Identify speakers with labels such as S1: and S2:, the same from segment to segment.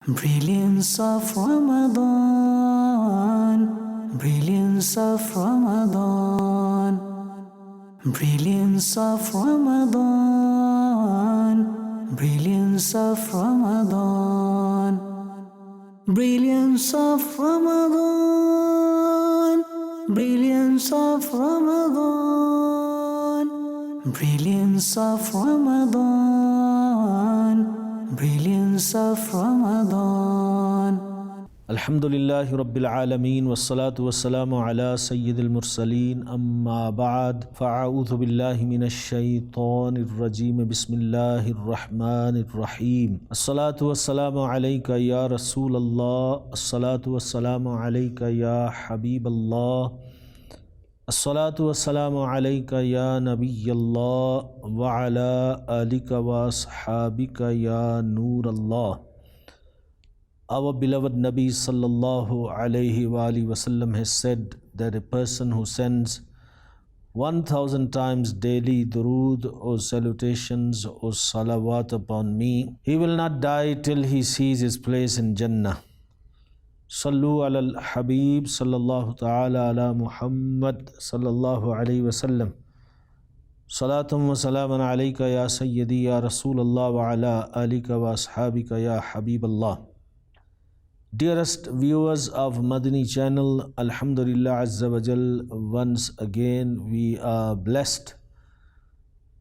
S1: Brilliance of Ramadan, brilliance of Ramadan, brilliance of Ramadan, brilliance of Ramadan, brilliance of Ramadan, brilliance of Ramadan, brilliance of Ramadan, brilliance of Ramadan.
S2: Alhamdulillahi Rabbil Alameen wassalatu wassalamu ala Sayyidil Mursaleen amma ba'd fa'a'udhu billahi minash shaitanir rajeem bismillahir rahmanir rahim As-salatu wassalamu alayka ya Rasulallah As-salatu wassalamu alayka ya Habiballah As-salatu wassalamu alayka ya Nabiyallah wa ala alika wa ashabika ya Noorallah. Our beloved Nabi sallallahu alayhi wa alihi wasallam has said that a person who sends 1,000 times daily durood or salutations or salawat upon me, he will not die till he sees his place in Jannah. Sallu ala al-Habib sallallahu ta'ala ala Muhammad sallallahu alayhi wasallam. Salatum wa salaman alayka ya Sayyidi ya Rasulallah wa ala alika wa ashabika ya Habiballah. Dearest viewers of Madani Channel, Alhamdulillah Azza wa Jal, once again we are blessed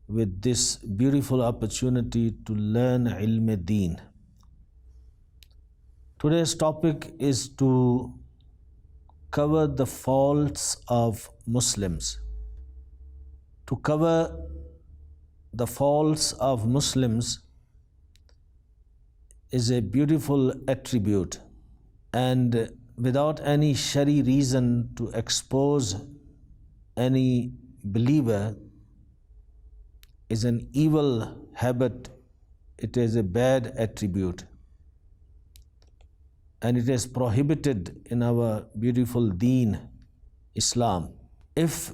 S2: with this beautiful opportunity to learn ilm deen. Today's topic is to cover the faults of Muslims. To cover the faults of Muslims is a beautiful attribute, and without any shari reason to expose any believer is an evil habit. It is a bad attribute, and it is prohibited in our beautiful deen, Islam. If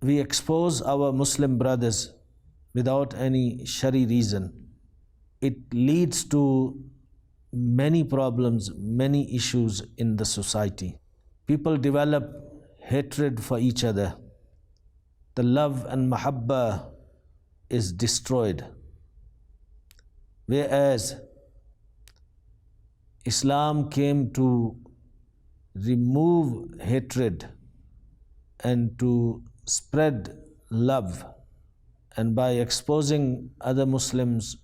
S2: we expose our Muslim brothers without any shari reason, it leads to many problems, many issues in the society. People develop hatred for each other. The love and mahabbah is destroyed. Whereas Islam came to remove hatred and to spread love, and by exposing other Muslims,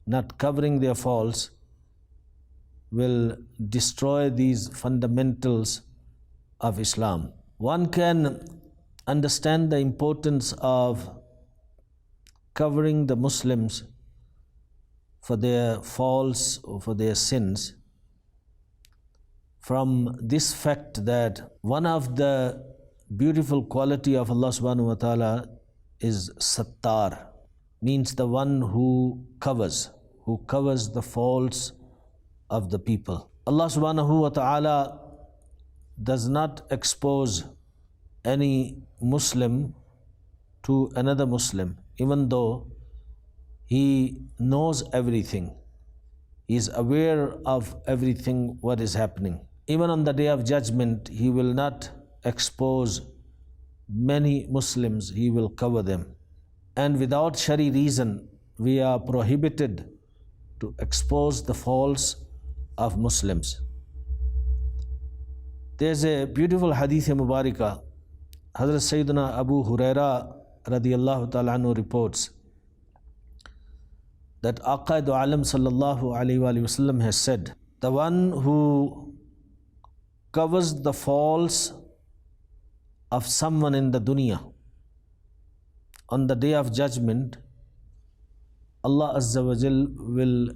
S2: not covering their faults, will destroy these fundamentals of Islam. One can understand the importance of covering the Muslims for their faults or for their sins from this fact that one of the beautiful quality of Allah subhanahu wa ta'ala is Sattar, means the one who covers the faults of the people. Allah subhanahu wa ta'ala does not expose any Muslim to another Muslim, even though He knows everything. He is aware of everything what is happening. Even on the Day of Judgment, He will not expose many Muslims, He will cover them. And without shari reason, we are prohibited to expose the faults of Muslims. There's a beautiful hadith mubarakah. Hazrat Sayyidina Abu Huraira radiyallahu ta'ala anhu reports that Aqaid Alam sallallahu alayhi wa sallam has said, the one who covers the faults of someone in the dunya, on the Day of Judgment, Allah Azza wa Jal will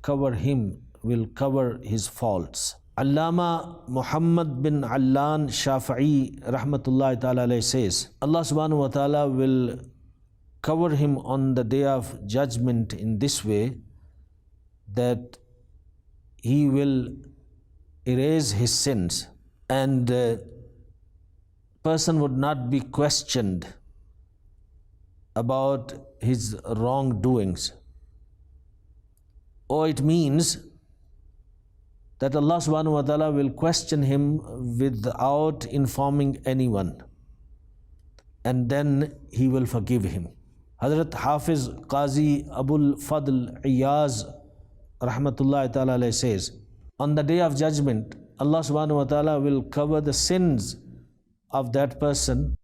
S2: cover him, will cover his faults. Allama Muhammad bin Allan Shafi'i rahmatullahi ta'ala alayhi says, Allah subhanahu wa ta'ala will cover him on the Day of Judgment in this way, that he will erase his sins, and person would not be questioned about his wrongdoings. Or it means that Allah subhanahu wa ta'ala will question him without informing anyone, and then he will forgive him. Hazrat Hafiz Qazi Abul Fadl Iyaz rahmatullahi ta'ala alayhi says, on the day of judgment, Allah subhanahu wa ta'ala will cover the sins of that person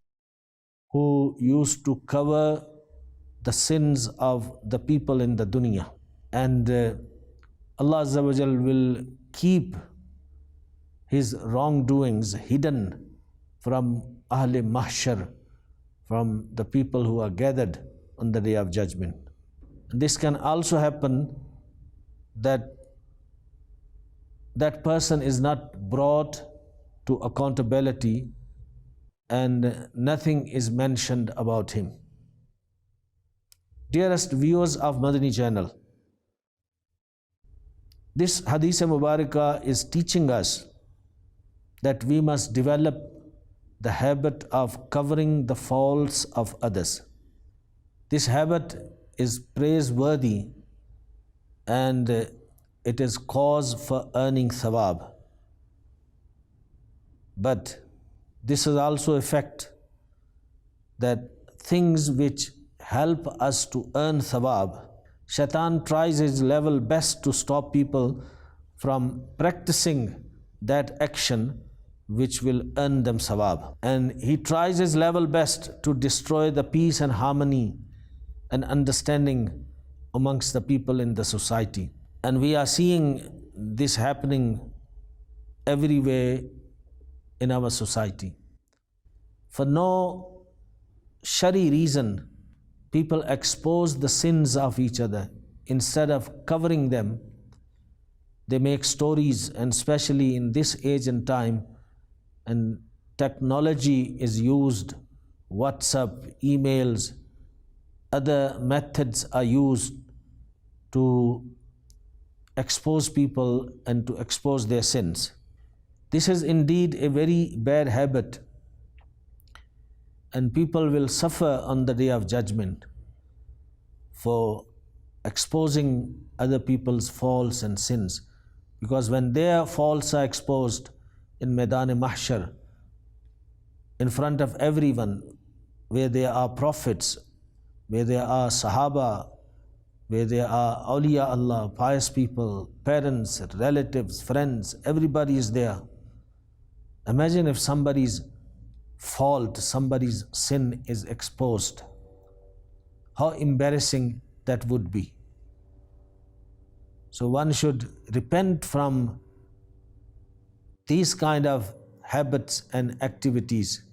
S2: who used to cover the sins of the people in the dunya. And Allah Azza wa Jal will keep his wrongdoings hidden from Ahle Mahshar, from the people who are gathered on the day of judgment. And this can also happen that that person is not brought to accountability and nothing is mentioned about him. Dearest viewers of Madani Channel, this Hadith Mubarakah is teaching us that we must develop the habit of covering the faults of others. This habit is praiseworthy and it is cause for earning thawab. But this is also a fact that things which help us to earn thawab, Shaitan tries his level best to stop people from practicing that action which will earn them thawab. And he tries his level best to destroy the peace and harmony and understanding amongst the people in the society. And we are seeing this happening everywhere in our society. For no shari reason, people expose the sins of each other. Instead of covering them, they make stories, and especially in this age and time, and technology is used, WhatsApp, emails, other methods are used to expose people and to expose their sins. This is indeed a very bad habit, and people will suffer on the day of judgment for exposing other people's faults and sins. Because when their faults are exposed in Madani Mahshar, in front of everyone, where there are prophets, where there are Sahaba, where there are awliya Allah, pious people, parents, relatives, friends, everybody is there. Imagine if somebody's fault, somebody's sin is exposed. How embarrassing that would be. So one should repent from these kind of habits and activities.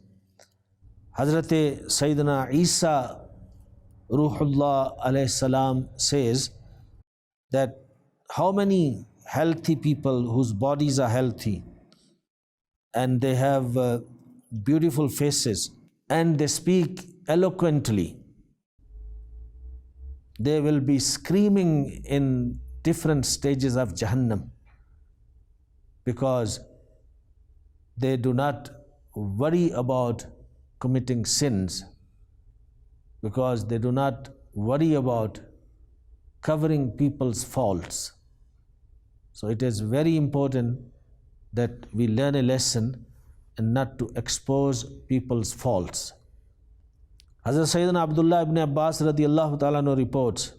S2: Hazrat Sayyidina Isa Ruhullah alayhi salam says that how many healthy people whose bodies are healthy and they have beautiful faces and they speak eloquently, they will be screaming in different stages of Jahannam because they do not worry about committing sins, because they do not worry about covering people's faults. So it is very important that we learn a lesson and not to expose people's faults. Hazrat Sayyidina Abdullah ibn Abbas radiyallahu ta'ala anhu reports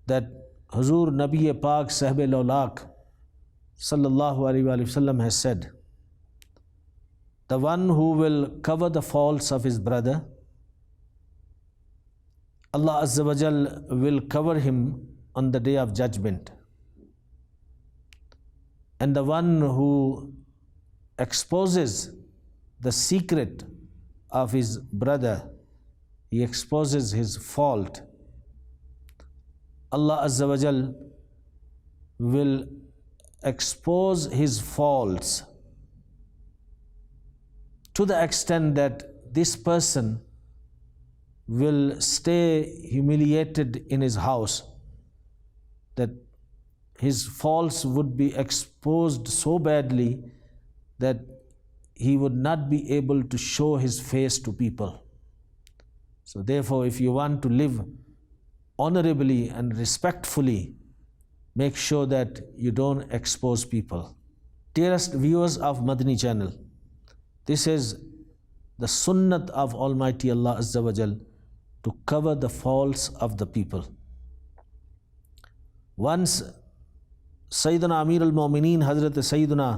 S2: that Huzur Nabi Pak Sahib al-Awlaq sallallahu alayhi wa sallam has said, the one who will cover the faults of his brother, Allah Azza wa Jal will cover him on the day of judgment. And the one who exposes the secret of his brother, he exposes his fault, Allah Azza wa Jal will expose his faults to the extent that this person will stay humiliated in his house, that his faults would be exposed so badly that he would not be able to show his face to people. So therefore, if you want to live honorably and respectfully, make sure that you don't expose people. Dearest viewers of Madani Channel, this is the sunnat of Almighty Allah Azza wa Jal to cover the faults of the people. Once Sayyidina Amir al-Mu'mineen Hazrat Sayyidina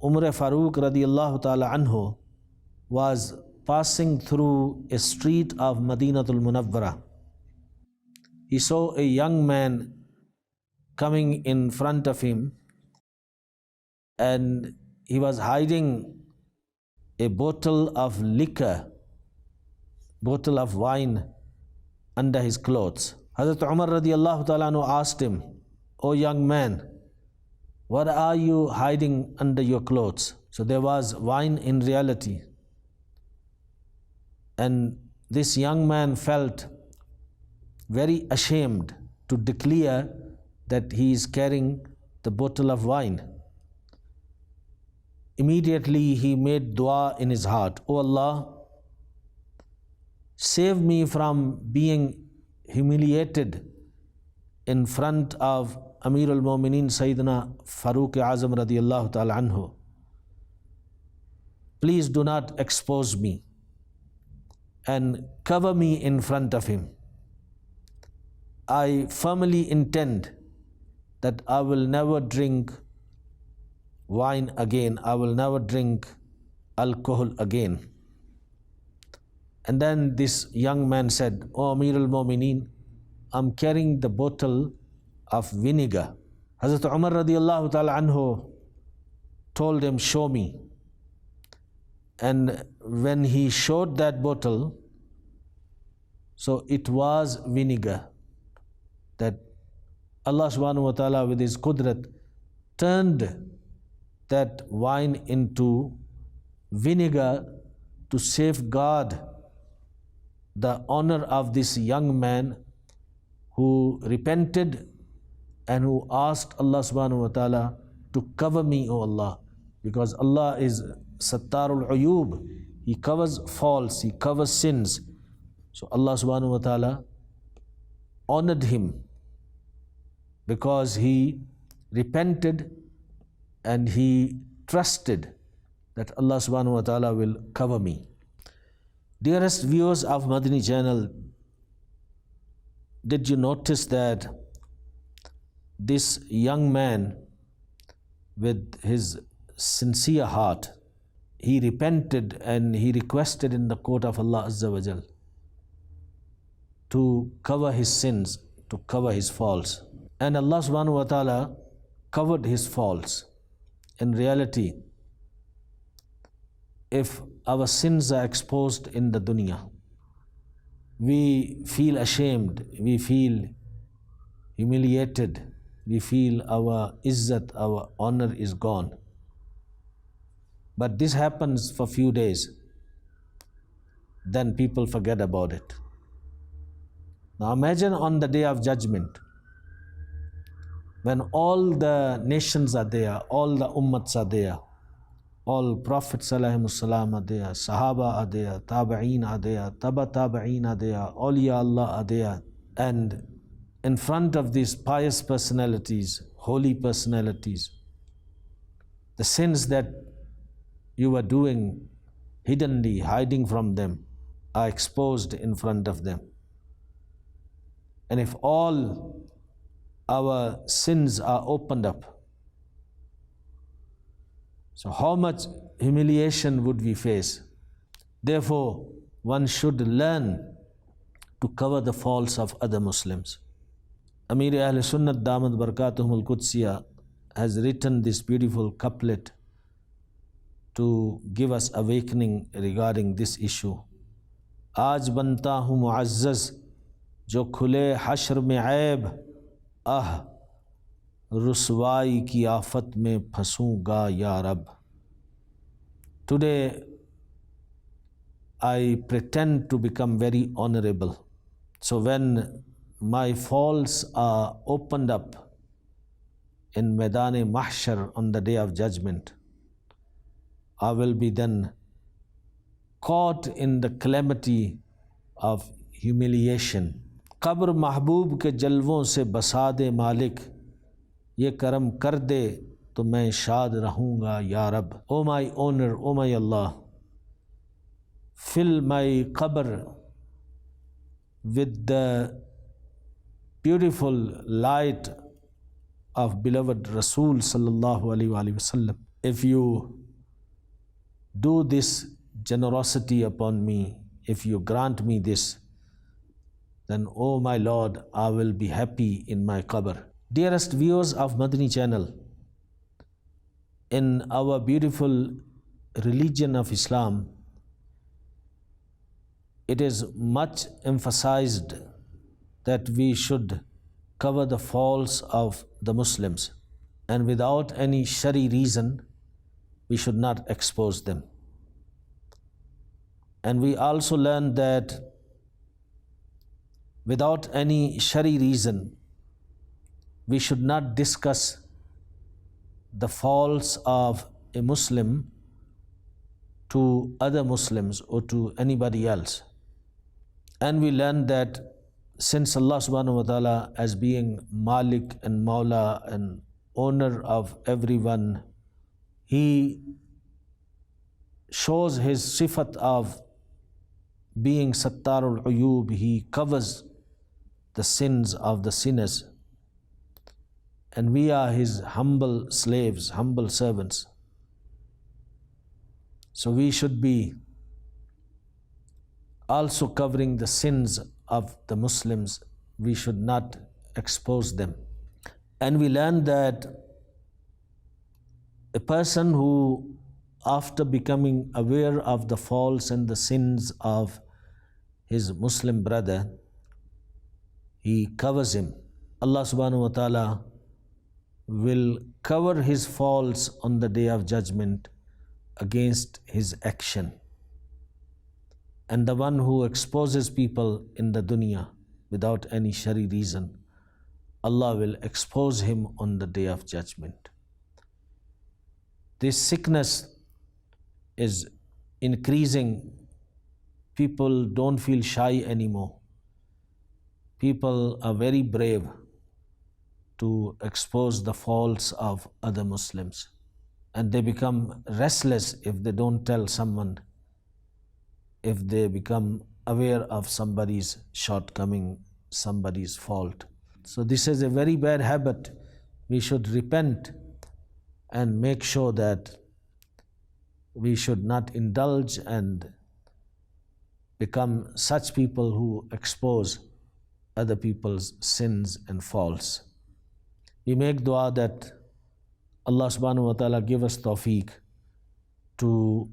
S2: Umar Farooq radiyallahu ta'ala anhu was passing through a street of Madinatul Munawwara. He saw a young man coming in front of him, and he was hiding a bottle of liquor, bottle of wine under his clothes. Hazrat Umar radiyallahu ta'ala anhu asked him, "O young man, what are you hiding under your clothes?" So there was wine in reality. And this young man felt very ashamed to declare that he is carrying the bottle of wine. Immediately he made dua in his heart, "O Allah, save me from being humiliated in front of Amir al-Mu'mineen Sayyidina Farooq Azam radiyallahu ta'ala anhu. Please do not expose me and cover me in front of him. I firmly intend that I will never drink wine again. I will never drink alcohol again." And then this young man said, "O Amir al-Mu'mineen, I'm carrying the bottle of vinegar." Hazrat Umar radiyallahu ta'ala anhu told him, "Show me." And when he showed that bottle, so it was vinegar, that Allah subhanahu wa ta'ala with his qudrat turned that wine into vinegar to safeguard the honor of this young man who repented and who asked Allah subhanahu wa ta'ala to cover me, O Allah, because Allah is Sattarul Uyub. He covers faults, He covers sins. So Allah subhanahu wa ta'ala honored him because he repented and he trusted that Allah subhanahu wa ta'ala will cover me. Dearest viewers of Madani Channel, did you notice that this young man with his sincere heart, he repented and he requested in the court of Allah Azza wa Jal to cover his sins, to cover his faults. And Allah subhanahu wa ta'ala covered his faults. In reality, if our sins are exposed in the dunya, we feel ashamed, we feel humiliated, we feel our izzat, our honor is gone. But this happens for few days, then people forget about it. Now imagine on the day of judgment, when all the nations are there, all the ummats are there, all Prophets ﷺ are there, Sahaba are there, Tabi'een are there, Taba Tabi'een are there, Awliya Allah are there, and in front of these pious personalities, holy personalities, the sins that you were doing hiddenly, hiding from them, are exposed in front of them. And if all our sins are opened up, so how much humiliation would we face? Therefore, one should learn to cover the faults of other Muslims. Amir Ahl Sunnat Damat Barakatuhum Al-Qudsiyah has written this beautiful couplet to give us awakening regarding this issue. Aaj banta hu muazzaz jo khule hashr mein aib, ah ruswai ki aafat mein phasunga ya Rab. Today I pretend to become very honorable. So when my faults are opened up in Madani Mahshar on the day of judgment, I will be then caught in the calamity of humiliation. Qabr mahboob ke jalwon se basa de Malik, ये करम कर दे तो मैं शाद रहूँगा या रब. O my owner, O my Allah, fill my qabr with the beautiful light of beloved Rasul sallallahu alaihi wasallam. If you do this generosity upon me, if you grant me this, then, oh my Lord, I will be happy in my qabr. Dearest viewers of Madani Channel, in our beautiful religion of Islam, it is much emphasized that we should cover the faults of the Muslims, and without any shari reason, we should not expose them. And we also learn that without any shari reason, we should not discuss the faults of a Muslim to other Muslims or to anybody else. And we learn that since Allah subhanahu wa ta'ala, as being Malik and Mawla and owner of everyone, He shows His sifat of being Sattarul Uyub. He covers the sins of the sinners. And we are His humble slaves, humble servants. So we should be also covering the sins of the Muslims. We should not expose them. And we learn that a person who, after becoming aware of the faults and the sins of his Muslim brother, he covers him. Allah subhanahu wa ta'ala will cover his faults on the Day of Judgment against his action. And the one who exposes people in the dunya without any shari reason, Allah will expose him on the Day of Judgment. This sickness is increasing. People don't feel shy anymore. People are very brave to expose the faults of other Muslims. And they become restless if they don't tell someone, if they become aware of somebody's shortcoming, somebody's fault. So this is a very bad habit. We should repent and make sure that we should not indulge and become such people who expose other people's sins and faults. We make dua that Allah subhanahu wa ta'ala give us tawfiq to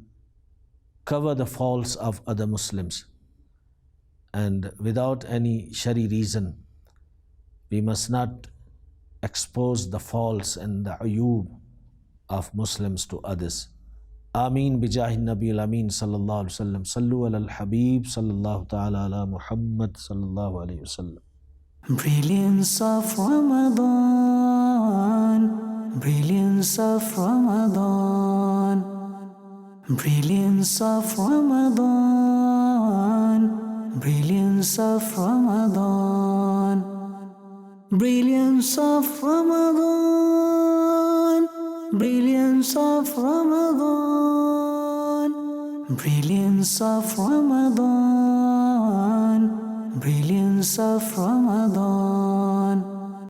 S2: cover the faults of other Muslims. And without any shari reason, we must not expose the faults and the uyub of Muslims to others. Ameen bijahi Nabi al-Amin sallallahu alayhi wa sallam. Sallu ala al-Habib sallallahu ta'ala ala Muhammad sallallahu alayhi wa sallam.
S1: Brilliance of Ramadan, brilliance of Ramadan, brilliance of Ramadan, brilliance of Ramadan, brilliance of Ramadan, brilliance of Ramadan, brilliance of Ramadan, brilliance of Ramadan.